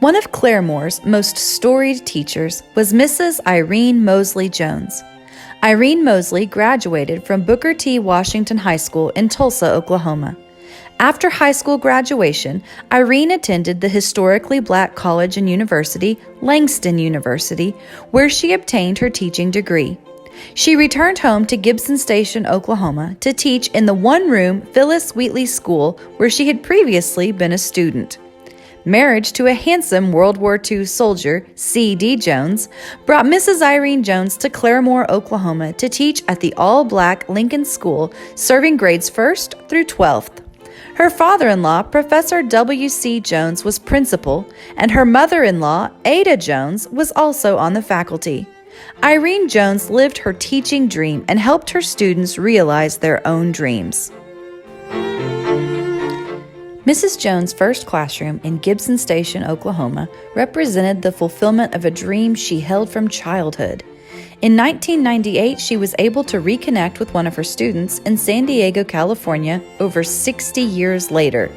One of Claremore's most storied teachers was Mrs. Irene Mosley Jones. Irene Mosley graduated from Booker T. Washington High School in Tulsa, Oklahoma. After high school graduation, Irene attended the historically black college and university, Langston University, where she obtained her teaching degree. She returned home to Gibson Station, Oklahoma, to teach in the one-room Phyllis Wheatley School where she had previously been a student. Marriage to a handsome World War II soldier, C.D. Jones, brought Mrs. Irene Jones to Claremore, Oklahoma to teach at the all-black Lincoln School, serving grades 1st through 12th. Her father-in-law, Professor W.C. Jones, was principal, and her mother-in-law, Ada Jones, was also on the faculty. Irene Jones lived her teaching dream and helped her students realize their own dreams. Mrs. Jones' first classroom in Gibson Station, Oklahoma, represented the fulfillment of a dream she held from childhood. In 1998, she was able to reconnect with one of her students in San Diego, California, over 60 years later.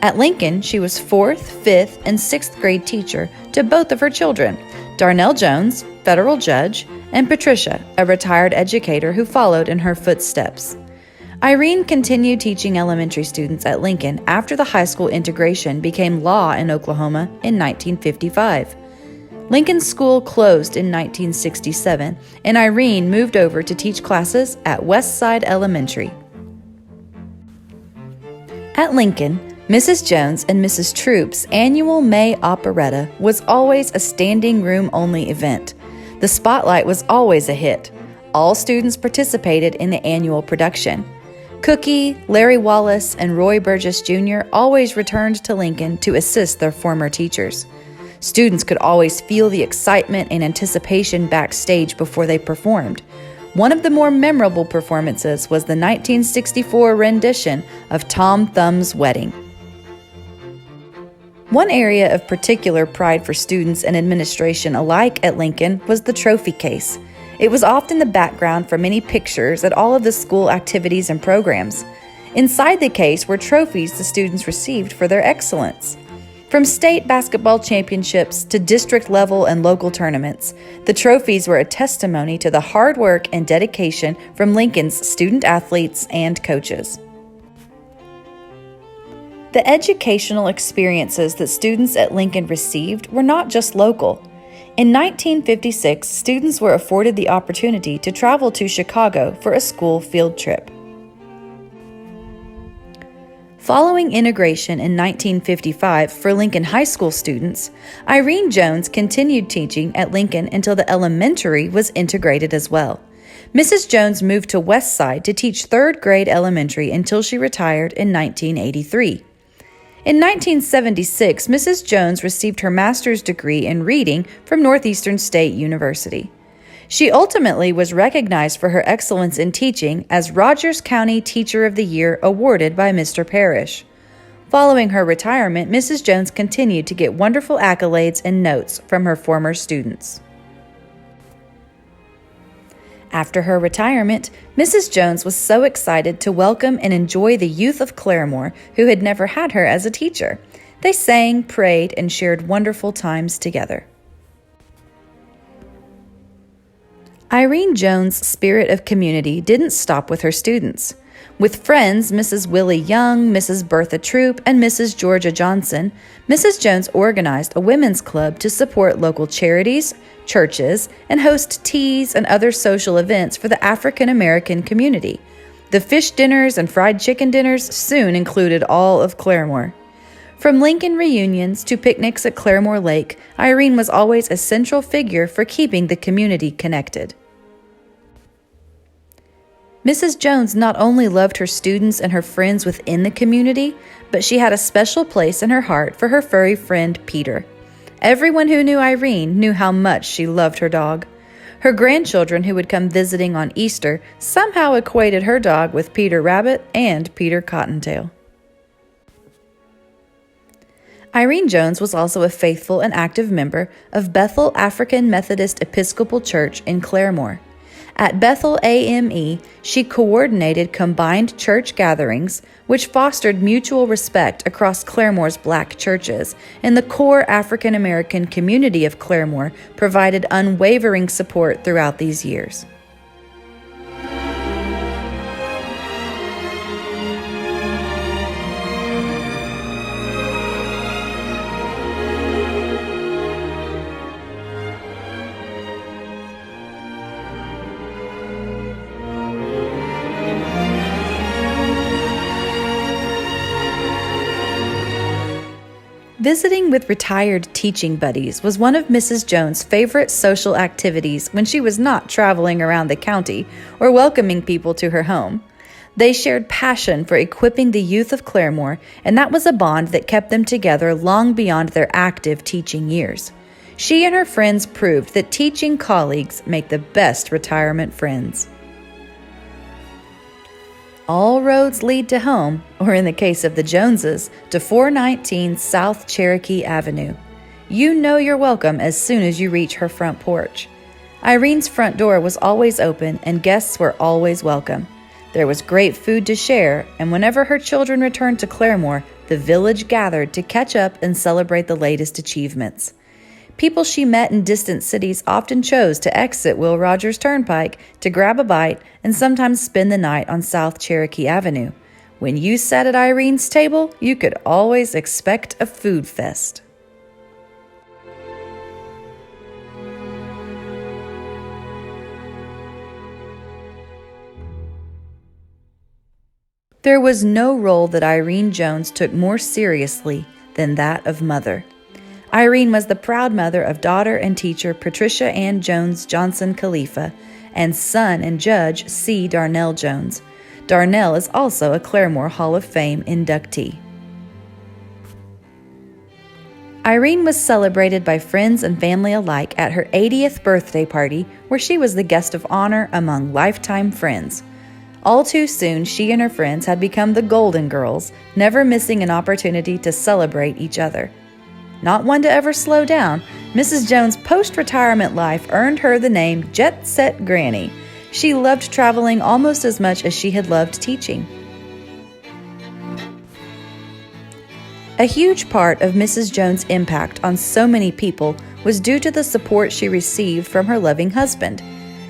At Lincoln, she was 4th, 5th, and 6th grade teacher to both of her children, Darnell Jones, federal judge, and Patricia, a retired educator who followed in her footsteps. Irene continued teaching elementary students at Lincoln after the high school integration became law in Oklahoma in 1955. Lincoln's school closed in 1967, and Irene moved over to teach classes at Westside Elementary. At Lincoln, Mrs. Jones and Mrs. Troop's annual May operetta was always a standing room only event. The spotlight was always a hit. All students participated in the annual production. Cookie, Larry Wallace, and Roy Burgess Jr. always returned to Lincoln to assist their former teachers. Students could always feel the excitement and anticipation backstage before they performed. One of the more memorable performances was the 1964 rendition of Tom Thumb's Wedding. One area of particular pride for students and administration alike at Lincoln was the trophy case. It was often the background for many pictures at all of the school activities and programs. Inside the case were trophies the students received for their excellence. From state basketball championships to district level and local tournaments, the trophies were a testimony to the hard work and dedication from Lincoln's student athletes and coaches. The educational experiences that students at Lincoln received were not just local. In 1956, students were afforded the opportunity to travel to Chicago for a school field trip. Following integration in 1955 for Lincoln High School students, Irene Jones continued teaching at Lincoln until the elementary was integrated as well. Mrs. Jones moved to Westside to teach 3rd grade elementary until she retired in 1983. In 1976, Mrs. Jones received her master's degree in reading from Northeastern State University. She ultimately was recognized for her excellence in teaching as Rogers County Teacher of the Year awarded by Mr. Parrish. Following her retirement, Mrs. Jones continued to get wonderful accolades and notes from her former students. After her retirement, Mrs. Jones was so excited to welcome and enjoy the youth of Claremore who had never had her as a teacher. They sang, prayed, and shared wonderful times together. Irene Jones' spirit of community didn't stop with her students. With friends Mrs. Willie Young, Mrs. Bertha Troop, and Mrs. Georgia Johnson, Mrs. Jones organized a women's club to support local charities, churches, and host teas and other social events for the African American community. The fish dinners and fried chicken dinners soon included all of Claremore. From Lincoln reunions to picnics at Claremore Lake, Irene was always a central figure for keeping the community connected. Mrs. Jones not only loved her students and her friends within the community, but she had a special place in her heart for her furry friend Peter. Everyone who knew Irene knew how much she loved her dog. Her grandchildren who would come visiting on Easter somehow equated her dog with Peter Rabbit and Peter Cottontail. Irene Jones was also a faithful and active member of Bethel African Methodist Episcopal Church in Claremore. At Bethel AME, she coordinated combined church gatherings, which fostered mutual respect across Claremore's Black churches, and the core African American community of Claremore provided unwavering support throughout these years. Visiting with retired teaching buddies was one of Mrs. Jones' favorite social activities when she was not traveling around the county or welcoming people to her home. They shared passion for equipping the youth of Claremore, and that was a bond that kept them together long beyond their active teaching years. She and her friends proved that teaching colleagues make the best retirement friends. All roads lead to home, or in the case of the Joneses, to 419 South Cherokee Avenue. You know you're welcome as soon as you reach her front porch. Irene's front door was always open and guests were always welcome. There was great food to share, and whenever her children returned to Claremore, the village gathered to catch up and celebrate the latest achievements. People she met in distant cities often chose to exit Will Rogers Turnpike to grab a bite and sometimes spend the night on South Cherokee Avenue. When you sat at Irene's table, you could always expect a food fest. There was no role that Irene Jones took more seriously than that of mother. Irene was the proud mother of daughter and teacher Patricia Ann Jones Johnson Khalifa and son and judge C. Darnell Jones. Darnell is also a Claremore Hall of Fame inductee. Irene was celebrated by friends and family alike at her 80th birthday party, where she was the guest of honor among lifetime friends. All too soon, she and her friends had become the Golden Girls, never missing an opportunity to celebrate each other. Not one to ever slow down, Mrs. Jones' post-retirement life earned her the name Jet Set Granny. She loved traveling almost as much as she had loved teaching. A huge part of Mrs. Jones' impact on so many people was due to the support she received from her loving husband.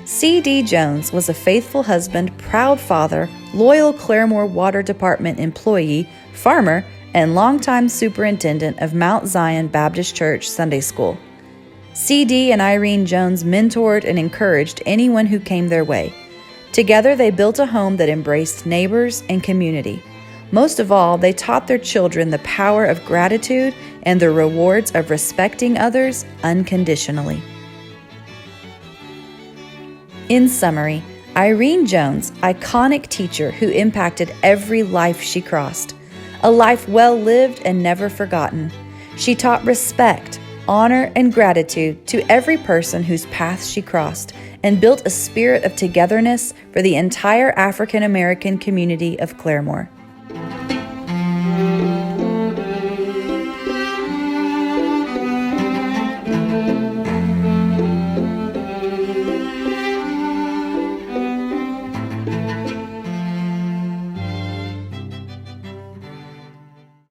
C.D. Jones was a faithful husband, proud father, loyal Claremore Water Department employee, farmer, and longtime superintendent of Mount Zion Baptist Church Sunday School. C.D. and Irene Jones mentored and encouraged anyone who came their way. Together, they built a home that embraced neighbors and community. Most of all, they taught their children the power of gratitude and the rewards of respecting others unconditionally. In summary, Irene Jones, iconic teacher who impacted every life she crossed. A life well lived and never forgotten. She taught respect, honor, and gratitude to every person whose path she crossed, and built a spirit of togetherness for the entire African American community of Claremore.